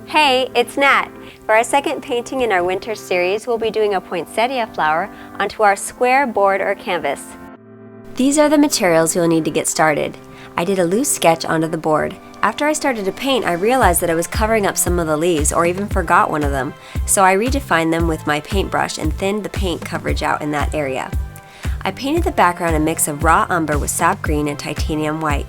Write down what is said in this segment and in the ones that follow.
Hey, it's Nat. For our second painting in our winter series, we'll be doing a poinsettia flower onto our square board or canvas. These are the materials you'll need to get started. I did a loose sketch onto the board. After I started to paint, I realized that I was covering up some of the leaves or even forgot one of them, so I redefined them with my paintbrush and thinned the paint coverage out in that area. I painted the background a mix of raw umber with sap green and titanium white.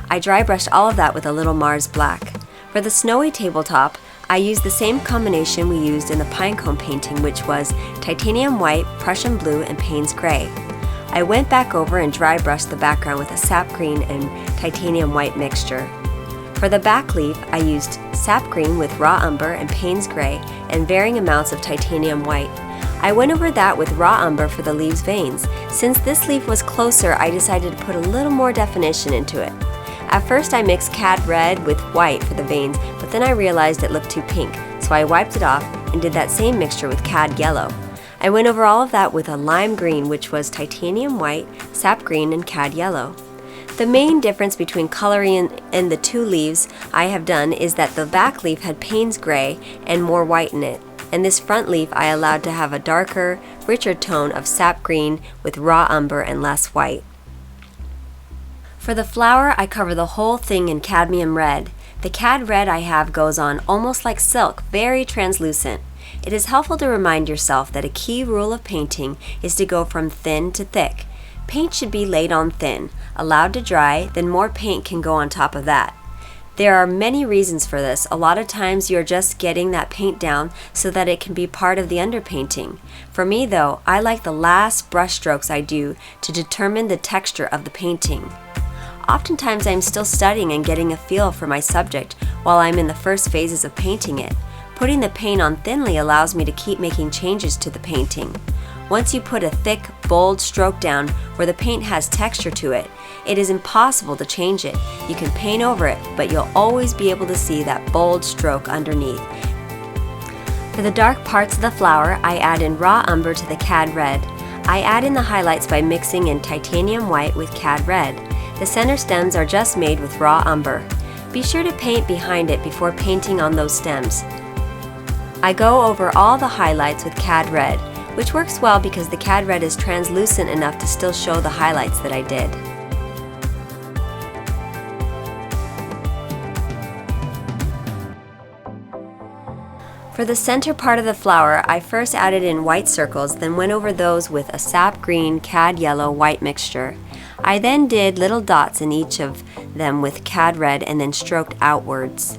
I dry brushed all of that with a little Mars black. For the snowy tabletop, I used the same combination we used in the pinecone painting, which was titanium white, Prussian blue, and Payne's gray. I went back over and dry brushed the background with a sap green and titanium white mixture. For the back leaf, I used sap green with raw umber and Payne's gray and varying amounts of titanium white. I went over that with raw umber for the leaves' veins. Since this leaf was closer, I decided to put a little more definition into it. At first I mixed cad red with white for the veins, but then I realized it looked too pink, so I wiped it off and did that same mixture with cad yellow. I went over all of that with a lime green, which was titanium white, sap green, and cad yellow. The main difference between coloring in the two leaves I have done is that the back leaf had Payne's gray and more white in it, and this front leaf I allowed to have a darker, richer tone of sap green with raw umber and less white. For the flower, I cover the whole thing in cadmium red. The cad red I have goes on almost like silk, very translucent. It is helpful to remind yourself that a key rule of painting is to go from thin to thick. Paint should be laid on thin, allowed to dry, then more paint can go on top of that. There are many reasons for this. A lot of times you're just getting that paint down so that it can be part of the underpainting. For me though, I like the last brush strokes I do to determine the texture of the painting. Oftentimes I'm still studying and getting a feel for my subject while I'm in the first phases of painting it. Putting the paint on thinly allows me to keep making changes to the painting. Once you put a thick, bold stroke down where the paint has texture to it, it is impossible to change it. You can paint over it, but you'll always be able to see that bold stroke underneath. For the dark parts of the flower, I add in raw umber to the cad red. I add in the highlights by mixing in titanium white with cad red. The center stems are just made with raw umber. Be sure to paint behind it before painting on those stems. I go over all the highlights with cad red, which works well because the cad red is translucent enough to still show the highlights that I did. For the center part of the flower, I first added in white circles, then went over those with a sap green, cad yellow, white mixture. I then did little dots in each of them with cad red and then stroked outwards.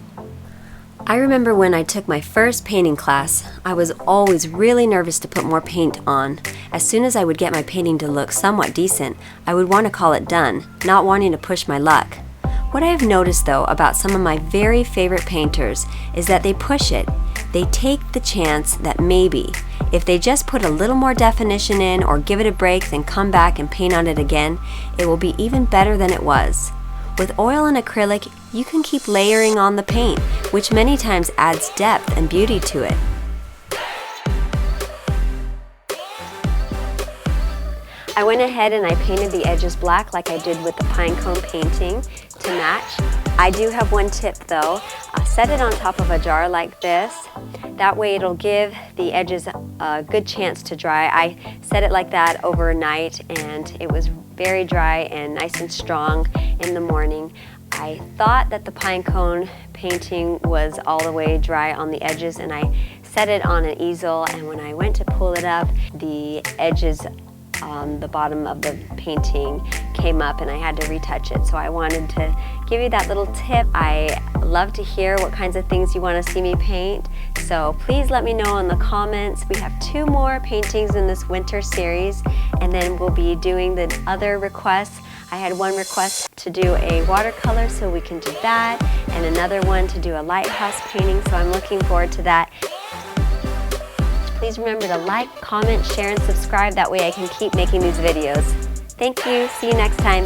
I remember when I took my first painting class, I was always really nervous to put more paint on. As soon as I would get my painting to look somewhat decent, I would want to call it done, not wanting to push my luck. What I have noticed though about some of my very favorite painters is that they push it. They take the chance that maybe, if they just put a little more definition in or give it a break then come back and paint on it again, it will be even better than it was. With oil and acrylic, you can keep layering on the paint, which many times adds depth and beauty to it. I went ahead and I painted the edges black like I did with the pinecone painting to match. I do have one tip though. Set it on top of a jar like this. That way it'll give the edges a good chance to dry. I set it like that overnight and it was very dry and nice and strong in the morning. I thought that the pinecone painting was all the way dry on the edges and I set it on an easel, and when I went to pull it up, the edges on the bottom of the painting came up and I had to retouch it. So I wanted to give you that little tip. I love to hear what kinds of things you want to see me paint, so please let me know in the comments. We have 2 more paintings in this winter series, and then we'll be doing the other requests. I had one request to do a watercolor, so we can do that, and another one to do a lighthouse painting, so I'm looking forward to that. Please remember to like, comment, share, and subscribe. That way I can keep making these videos. Thank you. See you next time.